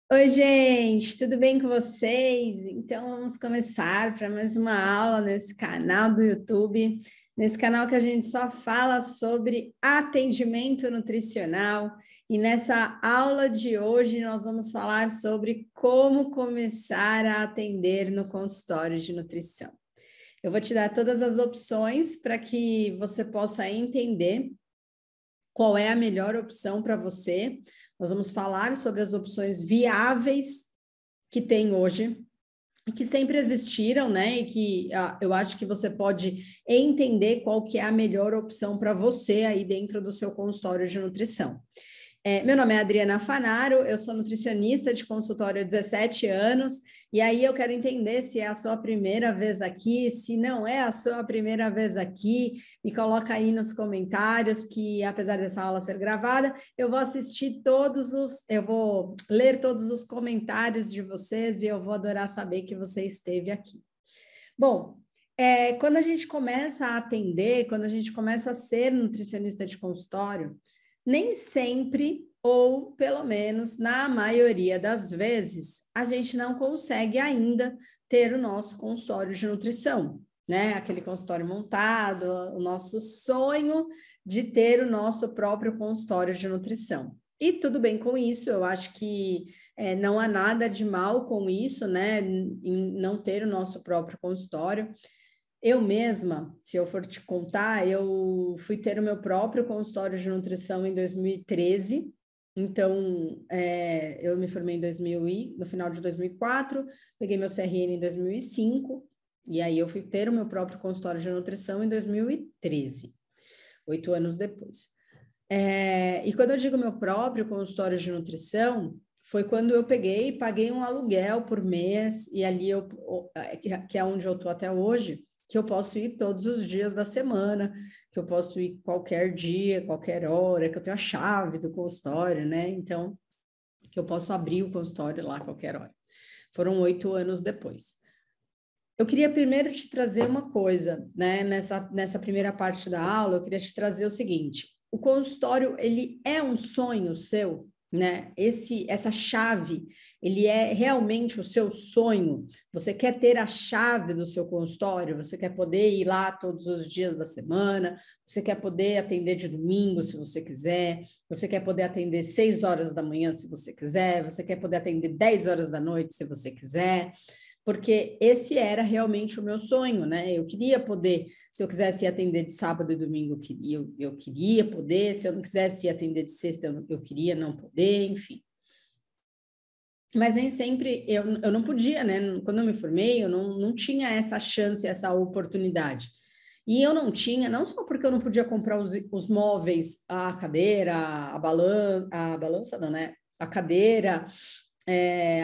Oi, gente, tudo bem com vocês? Então, vamos começar para mais uma aula nesse canal do YouTube, nesse canal que a gente só fala sobre atendimento nutricional. E nessa aula de hoje, nós vamos falar sobre como começar a atender no consultório de nutrição. Eu vou te dar todas as opções para que você possa entender qual é a melhor opção para você. Nós vamos falar sobre as opções viáveis que tem hoje e que sempre existiram, né? E que eu acho que você pode entender qual que é a melhor opção para você aí dentro do seu consultório de nutrição. Meu nome é Adriana Fanaro, eu sou nutricionista de consultório há 17 anos, e aí eu quero entender se é a sua primeira vez aqui, se não é a sua primeira vez aqui, me coloca aí nos comentários que, apesar dessa aula ser gravada, eu vou ler todos os comentários de vocês e eu vou adorar saber que você esteve aqui. Bom, quando a gente começa a atender, quando a gente começa a ser nutricionista de consultório, nem sempre, ou pelo menos na maioria das vezes, a gente não consegue ainda ter o nosso consultório de nutrição, né? Aquele consultório montado, o nosso sonho de ter o nosso próprio consultório de nutrição. E tudo bem com isso, eu acho que não há nada de mal com isso, né? Em não ter o nosso próprio consultório. Eu mesma, se eu for te contar, eu fui ter o meu próprio consultório de nutrição em 2013. Então, eu me formei no final de 2004, peguei meu CRN em 2005, e aí eu fui ter o meu próprio consultório de nutrição em 2013, 8 anos depois. E quando eu digo meu próprio consultório de nutrição, foi quando eu peguei e paguei um aluguel por mês, e ali que é onde eu estou até hoje, que eu posso ir todos os dias da semana, que eu posso ir qualquer dia, qualquer hora, que eu tenho a chave do consultório, né? Então, que eu posso abrir o consultório lá a qualquer hora. Foram 8 anos depois. Eu queria primeiro te trazer uma coisa, né? Nessa primeira parte da aula, eu queria te trazer o seguinte: o consultório, ele é um sonho seu, né? Essa chave, ele é realmente o seu sonho. Você quer ter a chave do seu consultório, você quer poder ir lá todos os dias da semana, você quer poder atender de domingo, se você quiser, você quer poder atender 6 horas da manhã, se você quiser, você quer poder atender 10 horas da noite, se você quiser, porque esse era realmente o meu sonho, né? Eu queria poder, se eu quisesse ir atender de sábado e domingo, eu queria poder, se eu não quisesse ir atender de sexta, eu queria não poder, enfim. Mas nem sempre eu não podia, né? Quando eu me formei, eu não tinha essa chance, essa oportunidade. E eu não tinha, não só porque eu não podia comprar os móveis, a cadeira, a balança não, né? A cadeira,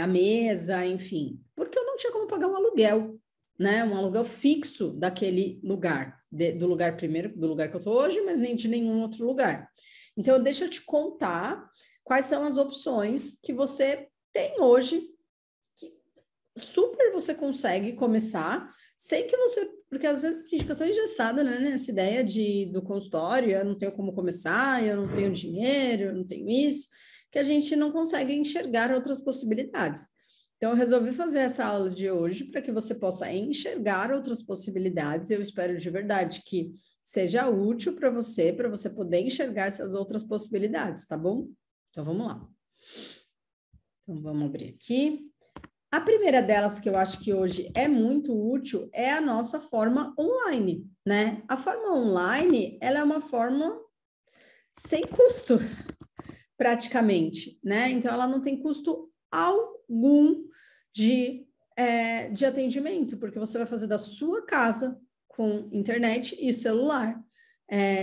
a mesa, enfim, porque eu não tinha como pagar um aluguel, né? Um aluguel fixo daquele lugar, do lugar primeiro, do lugar que eu estou hoje, mas nem de nenhum outro lugar. Então, deixa eu te contar quais são as opções que você tem hoje, que super você consegue começar, sem que você, porque às vezes a gente fica tão engessada, né, nessa ideia do consultório, eu não tenho como começar, eu não tenho dinheiro, eu não tenho isso, que a gente não consegue enxergar outras possibilidades. Então, eu resolvi fazer essa aula de hoje para que você possa enxergar outras possibilidades. Eu espero de verdade que seja útil para você poder enxergar essas outras possibilidades, tá bom? Então, vamos lá. Então, vamos abrir aqui. A primeira delas, que eu acho que hoje é muito útil, é a nossa forma online, né? A forma online, ela é uma forma sem custo, praticamente, né? Então, ela não tem custo algum de atendimento, porque você vai fazer da sua casa com internet e celular.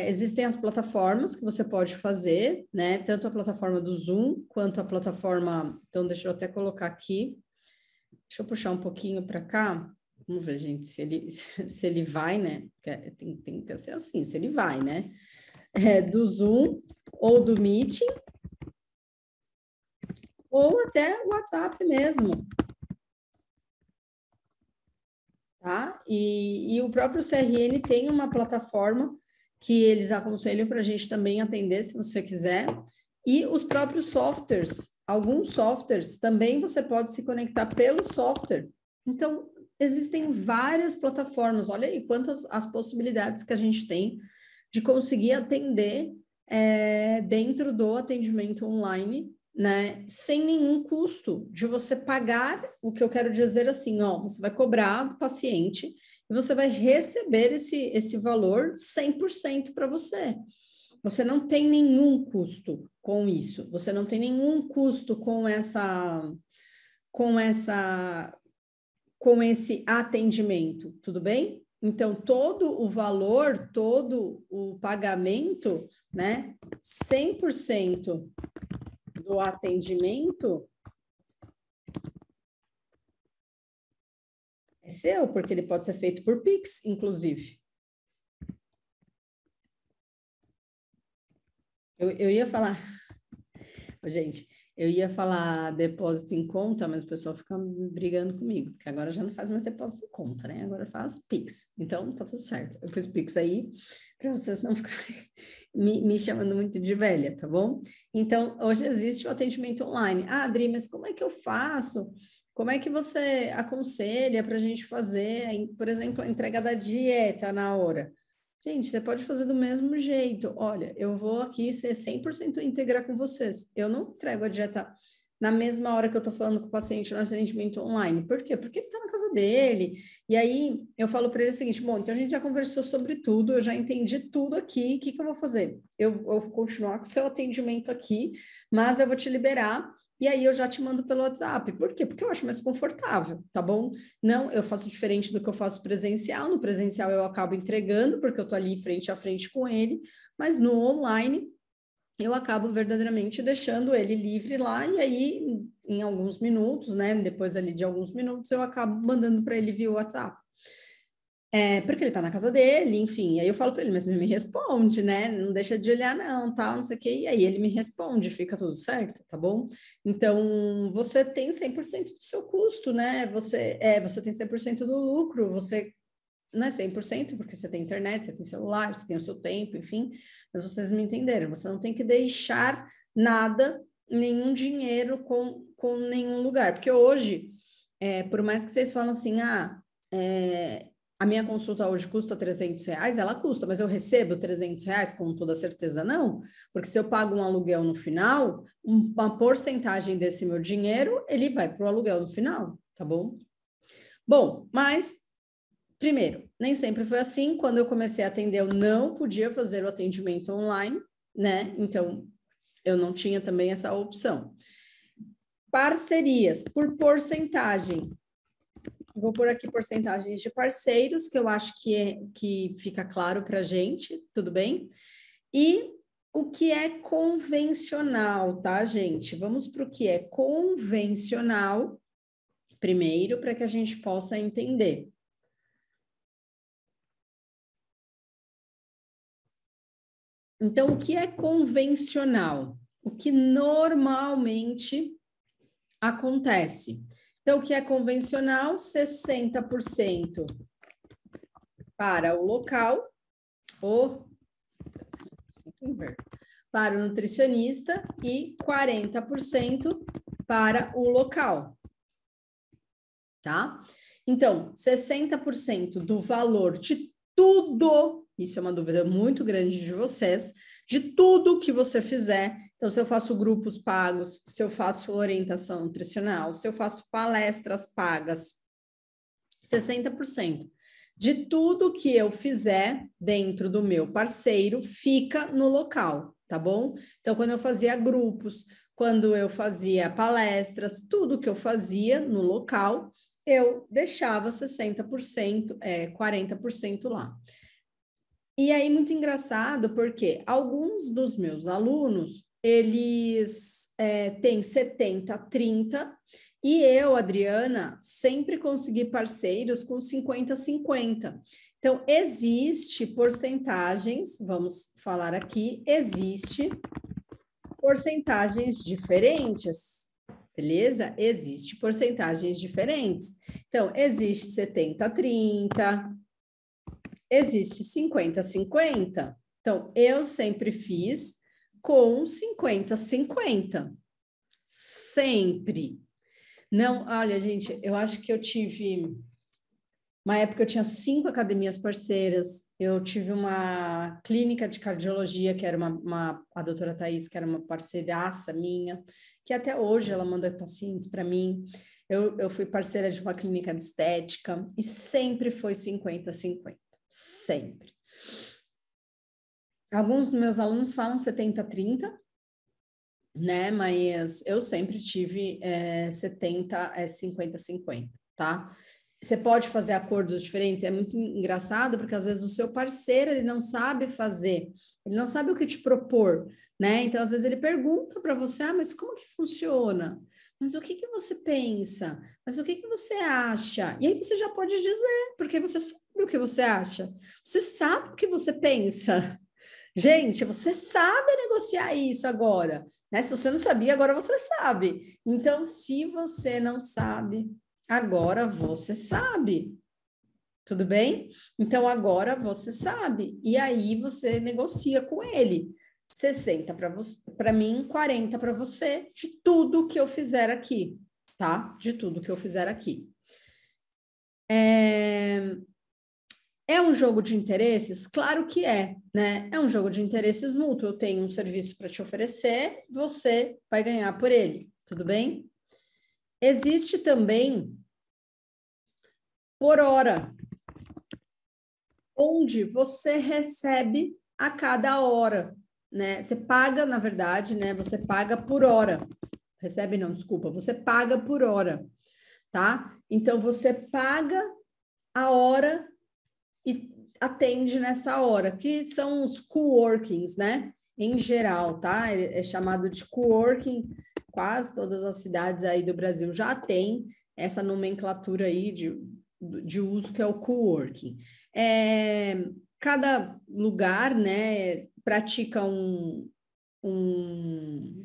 Existem as plataformas que você pode fazer, né? Tanto a plataforma do Zoom quanto a plataforma. Então, deixa eu até colocar aqui. Deixa eu puxar um pouquinho para cá. Vamos ver, gente, se ele vai, né? Tem que ser assim, se ele vai, né? Do Zoom ou do Meeting, ou até o WhatsApp mesmo. Tá? E o próprio CRN tem uma plataforma que eles aconselham para a gente também atender, se você quiser. E os próprios softwares alguns softwares também você pode se conectar pelo software. Então, existem várias plataformas. Olha aí quantas as possibilidades que a gente tem de conseguir atender dentro do atendimento online, né? Sem nenhum custo de você pagar, o que eu quero dizer assim, ó, você vai cobrar do paciente e você vai receber esse valor 100% para você. Você não tem nenhum custo com isso, você não tem nenhum custo com esse atendimento, tudo bem? Então, todo o valor, todo o pagamento, né, 100% do atendimento é seu, porque ele pode ser feito por Pix, inclusive. Eu ia falar, gente, eu ia falar depósito em conta, mas o pessoal fica brigando comigo, porque agora já não faz mais depósito em conta, né? Agora faz Pix. Então, tá tudo certo. Eu fiz Pix aí, para vocês não ficarem me chamando muito de velha, tá bom? Então, hoje existe o atendimento online. Ah, Adri, mas como é que eu faço? Como é que você aconselha para a gente fazer, por exemplo, a entrega da dieta na hora? Gente, você pode fazer do mesmo jeito. Olha, eu vou aqui ser 100% íntegra com vocês. Eu não entrego a dieta na mesma hora que eu estou falando com o paciente no atendimento online. Por quê? Porque ele está na casa dele. E aí eu falo para ele o seguinte: bom, então a gente já conversou sobre tudo, eu já entendi tudo aqui. O que eu vou fazer? Eu vou continuar com o seu atendimento aqui, mas eu vou te liberar. E aí eu já te mando pelo WhatsApp. Por quê? Porque eu acho mais confortável, tá bom? Não, eu faço diferente do que eu faço presencial. No presencial eu acabo entregando, porque eu tô ali frente a frente com ele, mas no online eu acabo verdadeiramente deixando ele livre lá, e aí, em alguns minutos, né? Depois ali de alguns minutos, eu acabo mandando para ele via WhatsApp. Porque ele tá na casa dele, enfim. Aí eu falo para ele, mas ele me responde, né? Não deixa de olhar, não, tal, não sei o quê. E aí ele me responde, fica tudo certo, tá bom? Então, você tem 100% do seu custo, né? Você tem 100% do lucro, você não é 100%, porque você tem internet, você tem celular, você tem o seu tempo, enfim. Mas vocês me entenderam, você não tem que deixar nada, nenhum dinheiro com nenhum lugar. Porque hoje, por mais que vocês falam assim, a minha consulta hoje custa R$300, ela custa, mas eu recebo R$300 com toda certeza não, porque se eu pago um aluguel no final, uma porcentagem desse meu dinheiro, ele vai para o aluguel no final, tá bom? Bom, mas, primeiro, nem sempre foi assim, quando eu comecei a atender, eu não podia fazer o atendimento online, né? Então, eu não tinha também essa opção. Parcerias, por porcentagem. Vou pôr aqui porcentagens de parceiros, que eu acho que fica claro para a gente, tudo bem? E o que é convencional, tá, gente? Vamos para o que é convencional primeiro, para que a gente possa entender. Então, o que é convencional? O que normalmente acontece. Então, o que é convencional? 60% para o local, para o nutricionista e 40% para o local, tá? Então, 60% do valor de tudo, isso é uma dúvida muito grande de vocês, de tudo que você fizer. Então, se eu faço grupos pagos, se eu faço orientação nutricional, se eu faço palestras pagas, 60% de tudo que eu fizer dentro do meu parceiro fica no local, tá bom? Então, quando eu fazia grupos, quando eu fazia palestras, tudo que eu fazia no local, eu deixava 60%, 40% lá. E aí, muito engraçado, porque alguns dos meus alunos, eles têm 70-30, e eu, Adriana, sempre consegui parceiros com 50-50. Então, existe porcentagens, vamos falar aqui, existe porcentagens diferentes, beleza? Existe porcentagens diferentes. Então, existe 70-30, existe 50-50. Então, eu sempre fiz com 50-50, Sempre. Não, olha, gente, eu acho que eu tive... Uma época eu tinha 5 academias parceiras, eu tive uma clínica de cardiologia, que era a doutora Thais, que era uma parceiraça minha, que até hoje ela manda pacientes para mim. Eu fui parceira de uma clínica de estética e sempre foi 50-50, sempre. Alguns dos meus alunos falam 70-30, né? Mas eu sempre tive 50-50, tá? Você pode fazer acordos diferentes, é muito engraçado, porque às vezes o seu parceiro, ele não sabe fazer, ele não sabe o que te propor, né? Então, às vezes ele pergunta para você, mas como que funciona? Mas o que que você pensa? Mas o que que você acha? E aí você já pode dizer, porque você sabe o que você acha. Você sabe o que você pensa. Gente, você sabe negociar isso agora, né? Se você não sabia, agora você sabe. Então, se você não sabe, agora você sabe. Tudo bem? Então, agora você sabe. E aí você negocia com ele. 60 para mim, 40 para você, de tudo que eu fizer aqui, tá? De tudo que eu fizer aqui. É um jogo de interesses? Claro que é, né? É um jogo de interesses mútuo. Eu tenho um serviço para te oferecer, você vai ganhar por ele, tudo bem? Existe também por hora, onde você recebe a cada hora, né? Você paga, na verdade, né? Você paga por hora. Recebe não, desculpa. Você paga por hora, tá? Então, você paga a hora e atende nessa hora, que são os coworkings, né? Em geral, tá? É chamado de coworking, quase todas as cidades aí do Brasil já tem essa nomenclatura aí de uso, que é o coworking. Cada lugar, né, pratica um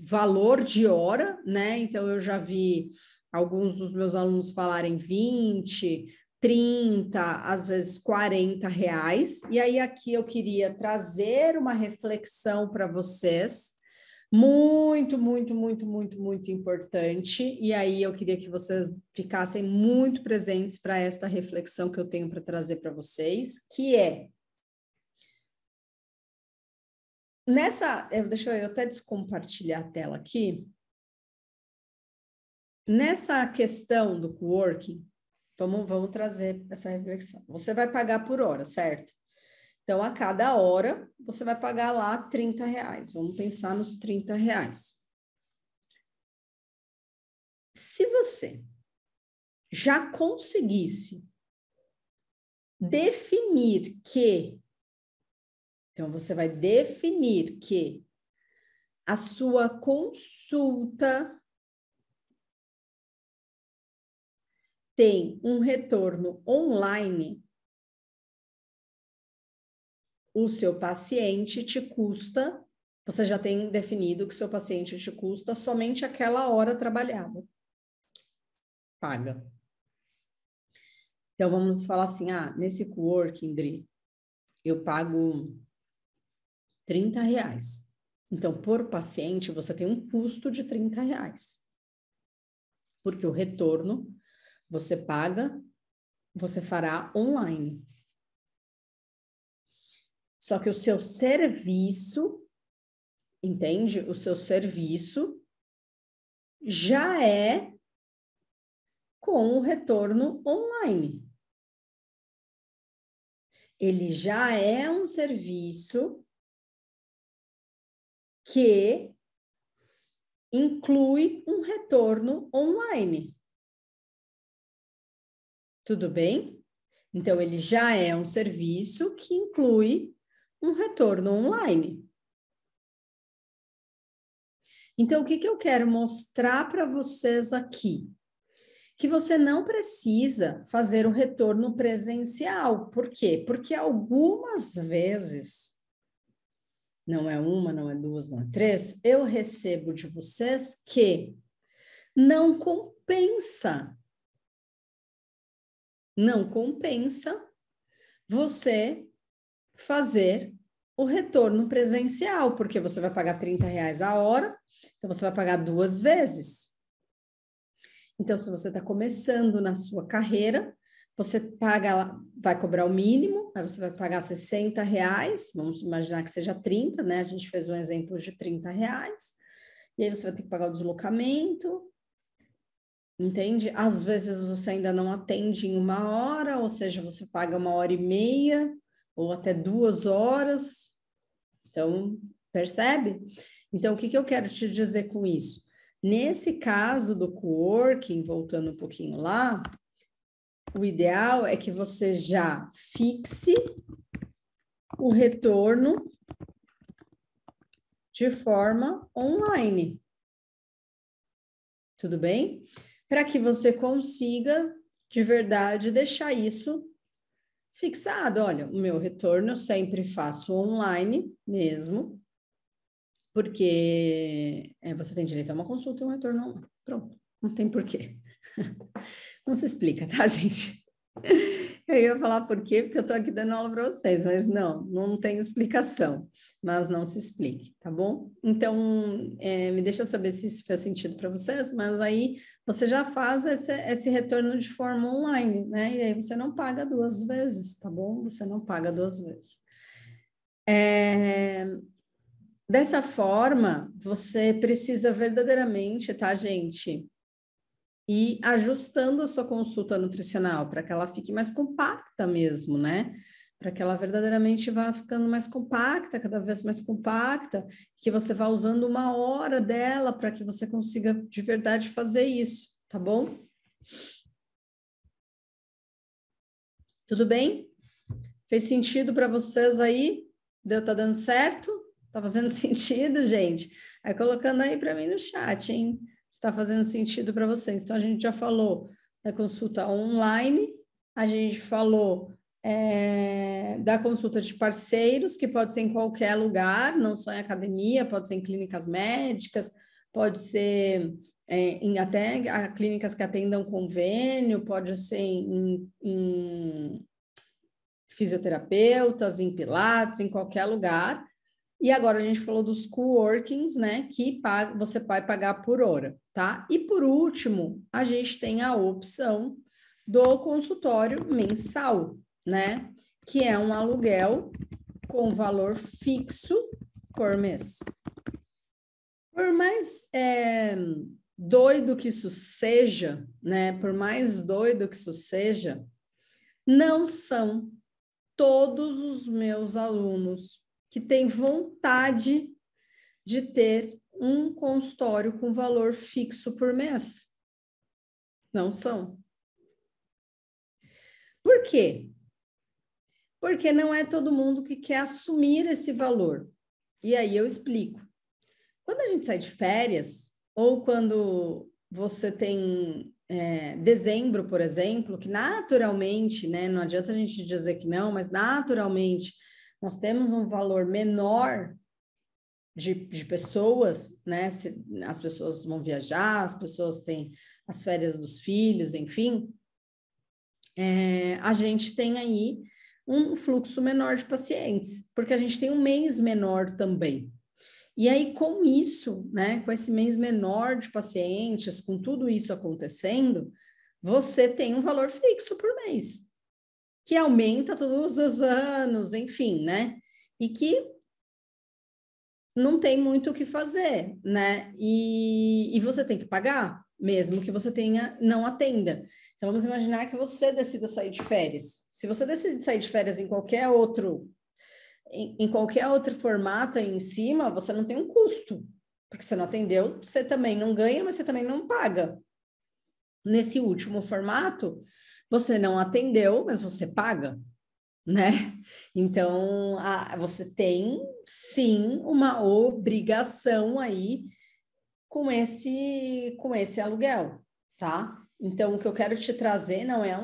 valor de hora, né? Então, eu já vi alguns dos meus alunos falarem 20, 30, às vezes 40 reais. E aí, aqui eu queria trazer uma reflexão para vocês, muito, muito, muito, muito, muito importante. E aí, eu queria que vocês ficassem muito presentes para esta reflexão que eu tenho para trazer para vocês, que é deixa eu até descompartilhar a tela aqui. Nessa questão do coworking, vamos trazer essa reflexão. Você vai pagar por hora, certo? Então, a cada hora, você vai pagar lá 30 reais. Vamos pensar nos 30 reais. Se você já conseguisse definir que... Então, você vai definir que a sua consulta tem um retorno online, o seu paciente te custa, você já tem definido que o seu paciente te custa somente aquela hora trabalhada. Paga. Então, vamos falar assim, nesse coworking, Dri, eu pago 30 reais. Então, por paciente, você tem um custo de 30 reais. Porque o retorno, você paga, você fará online. Só que o seu serviço, entende? O seu serviço já é com o retorno online. Ele já é um serviço que inclui um retorno online. Tudo bem? Então, ele já é um serviço que inclui um retorno online. Então, o que eu quero mostrar para vocês aqui? Que você não precisa fazer o retorno presencial. Por quê? Porque algumas vezes, não é uma, não é duas, não é três, eu recebo de vocês que não compensa você fazer o retorno presencial, porque você vai pagar 30 reais a hora. Então, você vai pagar 2 vezes. Então, se você está começando na sua carreira, você paga, vai cobrar o mínimo, aí você vai pagar R$60, vamos imaginar que seja 30, né? A gente fez um exemplo de R$30, e aí você vai ter que pagar o deslocamento, entende? Às vezes você ainda não atende em 1 hora, ou seja, você paga 1h30, ou até 2 horas. Então, percebe? Então, o que eu quero te dizer com isso? Nesse caso do coworking, voltando um pouquinho lá, o ideal é que você já fixe o retorno de forma online. Tudo bem? Para que você consiga, de verdade, deixar isso fixado. Olha, o meu retorno eu sempre faço online mesmo, porque você tem direito a uma consulta e um retorno online. Pronto, não tem porquê. Não se explica, tá, gente? Eu ia falar por quê, porque eu tô aqui dando aula para vocês, mas não tem explicação, mas não se explique, tá bom? Então, me deixa saber se isso faz sentido para vocês, mas aí você já faz esse retorno de forma online, né? E aí você não paga 2 vezes, tá bom? Você não paga 2 vezes. Dessa forma, você precisa verdadeiramente, tá, gente? E ajustando a sua consulta nutricional para que ela fique mais compacta mesmo, né? Para que ela verdadeiramente vá ficando mais compacta, cada vez mais compacta, que você vá usando 1 hora dela para que você consiga de verdade fazer isso, tá bom? Tudo bem? Fez sentido para vocês aí? Tá dando certo? Tá fazendo sentido, gente? Aí colocando aí para mim no chat, hein? Está fazendo sentido para vocês. Então, a gente já falou da consulta online, a gente falou da consulta de parceiros, que pode ser em qualquer lugar, não só em academia, pode ser em clínicas médicas, pode ser até clínicas que atendam convênio, pode ser em fisioterapeutas, em pilates, em qualquer lugar. E agora a gente falou dos coworkings, né, que você vai pagar por hora, tá? E por último, a gente tem a opção do consultório mensal, né, que é um aluguel com valor fixo por mês. Por mais doido que isso seja, né, por mais doido que isso seja, não são todos os meus alunos que têm vontade de ter um consultório com valor fixo por mês. Não são. Por quê? Porque não é todo mundo que quer assumir esse valor. E aí eu explico. Quando a gente sai de férias, ou quando você tem dezembro, por exemplo, que naturalmente, né, não adianta a gente dizer que não, mas naturalmente nós temos um valor menor de pessoas, né? As pessoas vão viajar, as pessoas têm as férias dos filhos, enfim, a gente tem aí um fluxo menor de pacientes, porque a gente tem um mês menor também. E aí, com isso, né, com esse mês menor de pacientes, com tudo isso acontecendo, você tem um valor fixo por mês, que aumenta todos os anos, enfim, né? E que não tem muito o que fazer, né? E você tem que pagar, mesmo que você não atenda. Então, vamos imaginar que você decida sair de férias. Se você decide sair de férias em qualquer outro formato aí em cima, você não tem um custo, porque você não atendeu, você também não ganha, mas você também não paga. Nesse último formato, você não atendeu, mas você paga, né? Então, você tem, sim, uma obrigação aí com esse aluguel, tá? Então, o que eu quero te trazer não é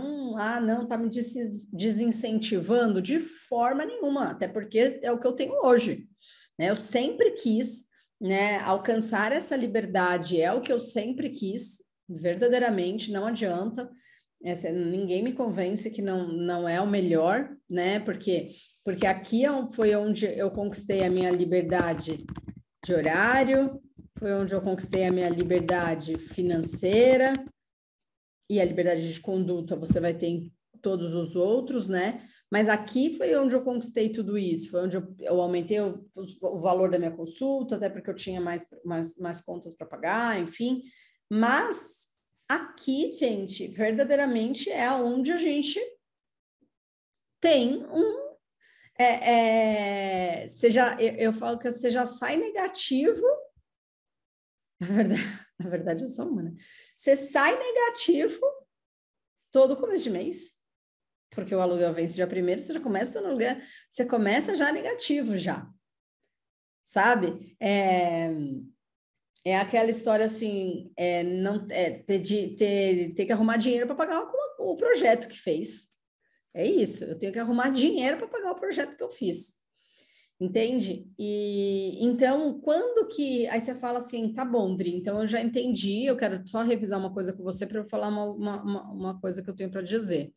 não, tá me desincentivando de forma nenhuma, até porque é o que eu tenho hoje, né? Eu sempre quis, né, alcançar essa liberdade, é o que eu sempre quis, verdadeiramente, não adianta, ninguém me convence que não é o melhor, né? Porque aqui foi onde eu conquistei a minha liberdade de horário, foi onde eu conquistei a minha liberdade financeira e a liberdade de conduta você vai ter em todos os outros, né? Mas aqui foi onde eu conquistei tudo isso, foi onde eu aumentei o valor da minha consulta, até porque eu tinha mais contas para pagar, enfim. Mas aqui, gente, verdadeiramente é onde a gente tem eu falo que você já sai negativo, na verdade eu sou uma, né? Você sai negativo todo começo de mês, porque o aluguel vence dia primeiro, você já começa no aluguel, você começa já negativo já, sabe? É aquela história assim, ter que arrumar dinheiro para pagar o projeto que fez. É isso, eu tenho que arrumar dinheiro para pagar o projeto que eu fiz. Entende? E então, quando que. Aí você fala assim, tá bom, Dri, então eu já entendi, eu quero só revisar uma coisa com você para eu falar uma coisa que eu tenho para dizer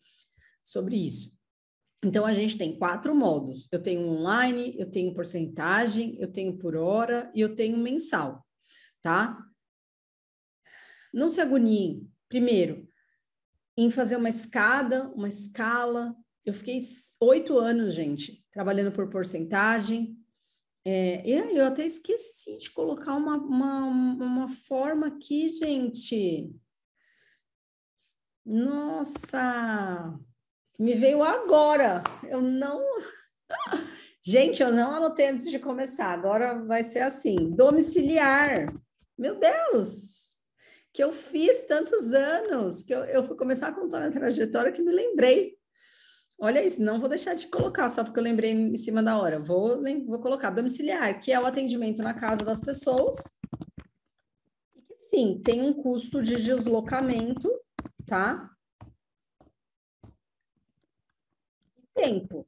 sobre isso. Então, a gente tem 4 modos. Eu tenho online, eu tenho porcentagem, eu tenho por hora e eu tenho mensal, tá? Não se agoniem. Primeiro, em fazer uma escala. Eu fiquei 8 anos, gente, trabalhando por porcentagem. Eu até esqueci de colocar uma forma aqui, gente. Nossa! Me veio agora. Gente, eu não anotei antes de começar. Agora vai ser assim: domiciliar. Meu Deus! Que eu fiz tantos anos, que eu fui começar a contar a minha trajetória que me lembrei. Olha isso, não vou deixar de colocar, só porque eu lembrei em cima da hora. Vou colocar domiciliar, que é o atendimento na casa das pessoas. E que, sim, tem um custo de deslocamento, tá? Tempo.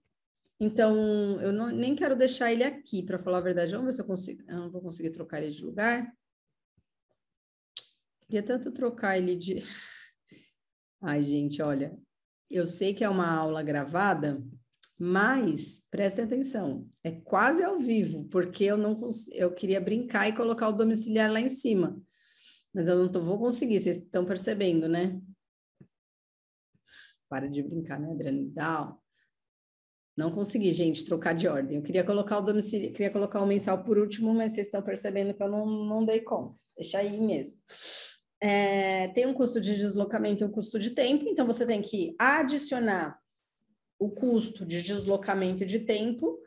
Então, eu nem quero deixar ele aqui, para falar a verdade. Vamos ver se eu consigo. Eu não vou conseguir trocar ele de lugar. Queria tanto trocar ele de. Ai, gente, olha. Eu sei que é uma aula gravada, mas prestem atenção, é quase ao vivo, porque eu queria brincar e colocar o domiciliar lá em cima, mas eu não vou conseguir, vocês estão percebendo, né? Para de brincar, né, Adriane? Não consegui, gente, trocar de ordem. Eu queria colocar o domicílio, queria colocar o mensal por último, mas vocês estão percebendo que eu não dei conta. Deixa aí mesmo. Tem um custo de deslocamento e um custo de tempo, então você tem que adicionar o custo de deslocamento e de tempo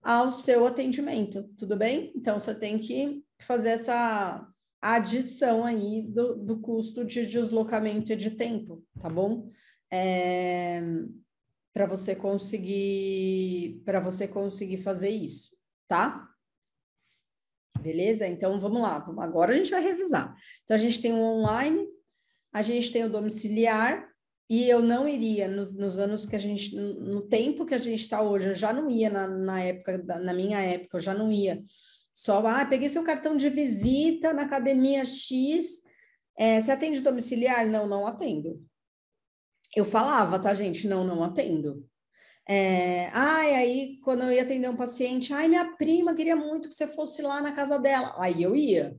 ao seu atendimento, tudo bem? Então, você tem que fazer essa adição aí do custo de deslocamento e de tempo, tá bom? Para você conseguir fazer isso, tá? Beleza? Então, vamos lá. Agora a gente vai revisar. Então, a gente tem o online, a gente tem o domiciliar, e eu não iria nos anos que a gente, no tempo que a gente está hoje, eu já não ia na minha época, eu já não ia. Só, peguei seu cartão de visita na academia X, você atende domiciliar? Não, não atendo. Eu falava, tá, gente? Não, não atendo. Aí quando eu ia atender um paciente, minha prima queria muito que você fosse lá na casa dela. Aí eu ia.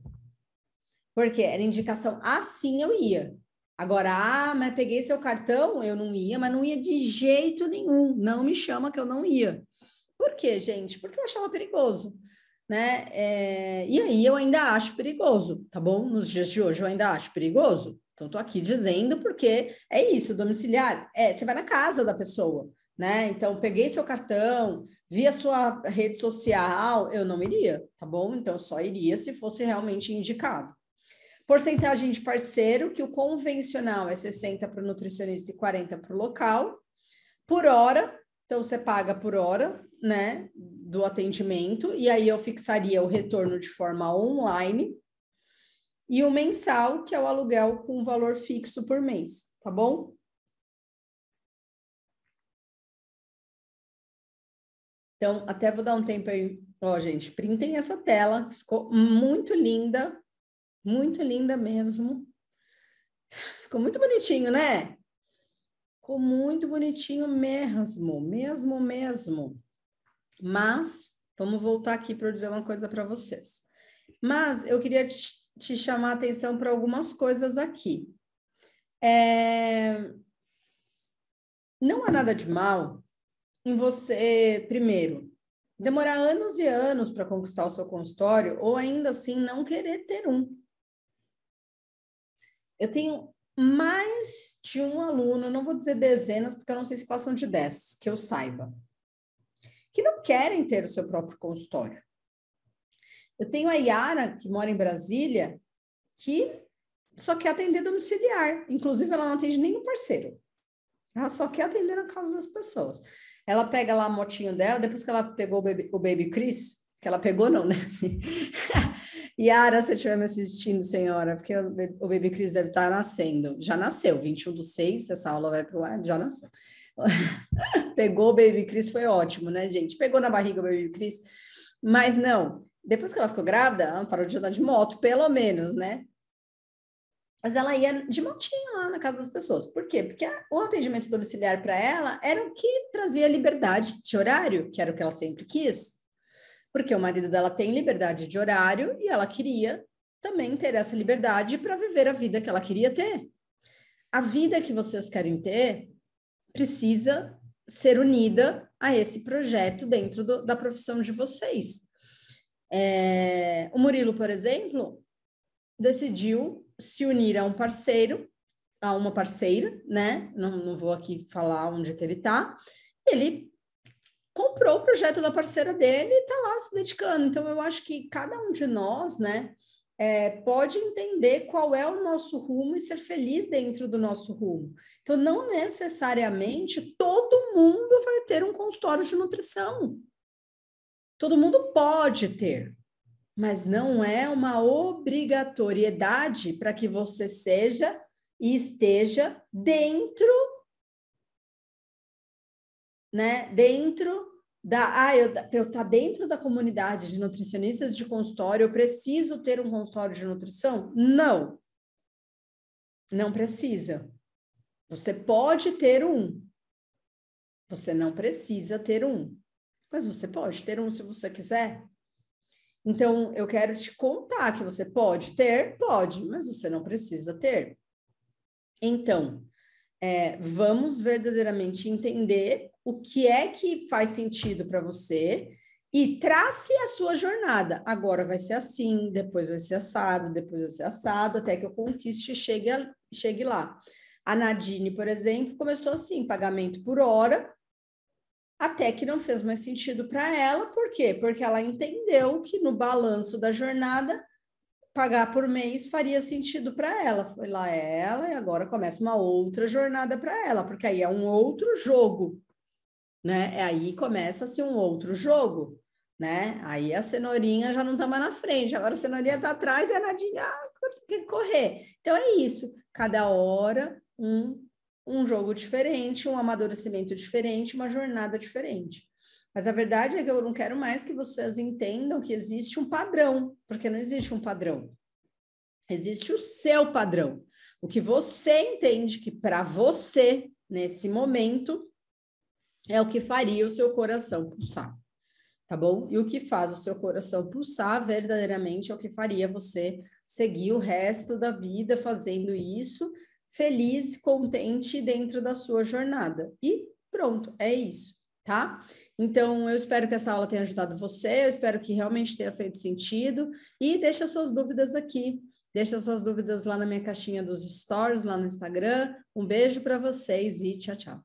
Porque era indicação assim eu ia. Agora, mas peguei seu cartão, eu não ia, mas não ia de jeito nenhum. Não me chama que eu não ia. Por quê, gente? Porque eu achava perigoso, né? E aí eu ainda acho perigoso, tá bom? Nos dias de hoje eu ainda acho perigoso. Então, tô aqui dizendo porque é isso, domiciliar. Você vai na casa da pessoa, né? Então, peguei seu cartão, vi a sua rede social, eu não iria, tá bom? Então, só iria se fosse realmente indicado. Porcentagem de parceiro, que o convencional é 60 para o nutricionista e 40 para o local. Por hora, então você paga por hora, né, do atendimento, e aí eu fixaria o retorno de forma online. E o mensal, que é o aluguel com valor fixo por mês, tá bom? Então, até vou dar um tempo aí. Ó, gente, printem essa tela, ficou muito linda mesmo. Ficou muito bonitinho, né? Ficou muito bonitinho mesmo. Mas, vamos voltar aqui para eu dizer uma coisa para vocês. Mas eu queria te chamar a atenção para algumas coisas aqui. Não há nada de mal em você, primeiro, demorar anos e anos para conquistar o seu consultório ou ainda assim não querer ter um. Eu tenho mais de um aluno, não vou dizer dezenas, porque eu não sei se passam de 10, que eu saiba, que não querem ter o seu próprio consultório. Eu tenho a Yara, que mora em Brasília, que só quer atender domiciliar. Inclusive, ela não atende nenhum parceiro. Ela só quer atender na casa das pessoas. Ela pega lá a motinho dela, depois que ela pegou o Baby Chris, que ela pegou não, né? Yara, se estiver me assistindo, senhora, porque o Baby Chris deve estar nascendo. Já nasceu, 21/6, essa aula vai para o ar, já nasceu. Pegou o Baby Chris, foi ótimo, né, gente? Pegou na barriga o Baby Chris, mas não. Depois que ela ficou grávida, ela parou de andar de moto, pelo menos, né? Mas ela ia de motinho lá na casa das pessoas. Por quê? Porque o atendimento domiciliar para ela era o que trazia liberdade de horário, que era o que ela sempre quis. Porque o marido dela tem liberdade de horário e ela queria também ter essa liberdade para viver a vida que ela queria ter. A vida que vocês querem ter precisa ser unida a esse projeto dentro da profissão de vocês. O Murilo, por exemplo, decidiu se unir a um parceiro, a uma parceira, né? Não vou aqui falar onde é que ele está. Ele comprou o projeto da parceira dele e está lá se dedicando. Então, eu acho que cada um de nós, né, pode entender qual é o nosso rumo e ser feliz dentro do nosso rumo. Então, não necessariamente todo mundo vai ter um consultório de nutrição. Todo mundo pode ter, mas não é uma obrigatoriedade para que você seja e esteja dentro, né? Dentro da... eu estar dentro da comunidade de nutricionistas de consultório, eu preciso ter um consultório de nutrição? Não. Não precisa. Você pode ter um. Você não precisa ter um. Mas você pode ter um se você quiser. Então, eu quero te contar que você pode ter, pode, mas você não precisa ter. Então, vamos verdadeiramente entender o que é que faz sentido para você e trace a sua jornada. Agora vai ser assim, depois vai ser assado, depois vai ser assado, até que eu conquiste e chegue lá. A Nadine, por exemplo, começou assim, pagamento por hora, até que não fez mais sentido para ela. Por quê? Porque ela entendeu que no balanço da jornada, pagar por mês faria sentido para ela. Foi lá ela e agora começa uma outra jornada para ela, porque aí é um outro jogo, né? Aí começa-se um outro jogo, né? Aí a cenourinha já não está mais na frente, agora a cenourinha está atrás e a Nadinha tem que correr. Então é isso, cada hora um jogo diferente, um amadurecimento diferente, uma jornada diferente. Mas a verdade é que eu não quero mais que vocês entendam que existe um padrão, porque não existe um padrão. Existe o seu padrão. O que você entende que para você, nesse momento, é o que faria o seu coração pulsar, tá bom? E o que faz o seu coração pulsar verdadeiramente é o que faria você seguir o resto da vida fazendo isso, feliz, contente dentro da sua jornada. E pronto, é isso, tá? Então, eu espero que essa aula tenha ajudado você, eu espero que realmente tenha feito sentido e deixa suas dúvidas aqui. Deixa suas dúvidas lá na minha caixinha dos stories, lá no Instagram. Um beijo para vocês e tchau, tchau.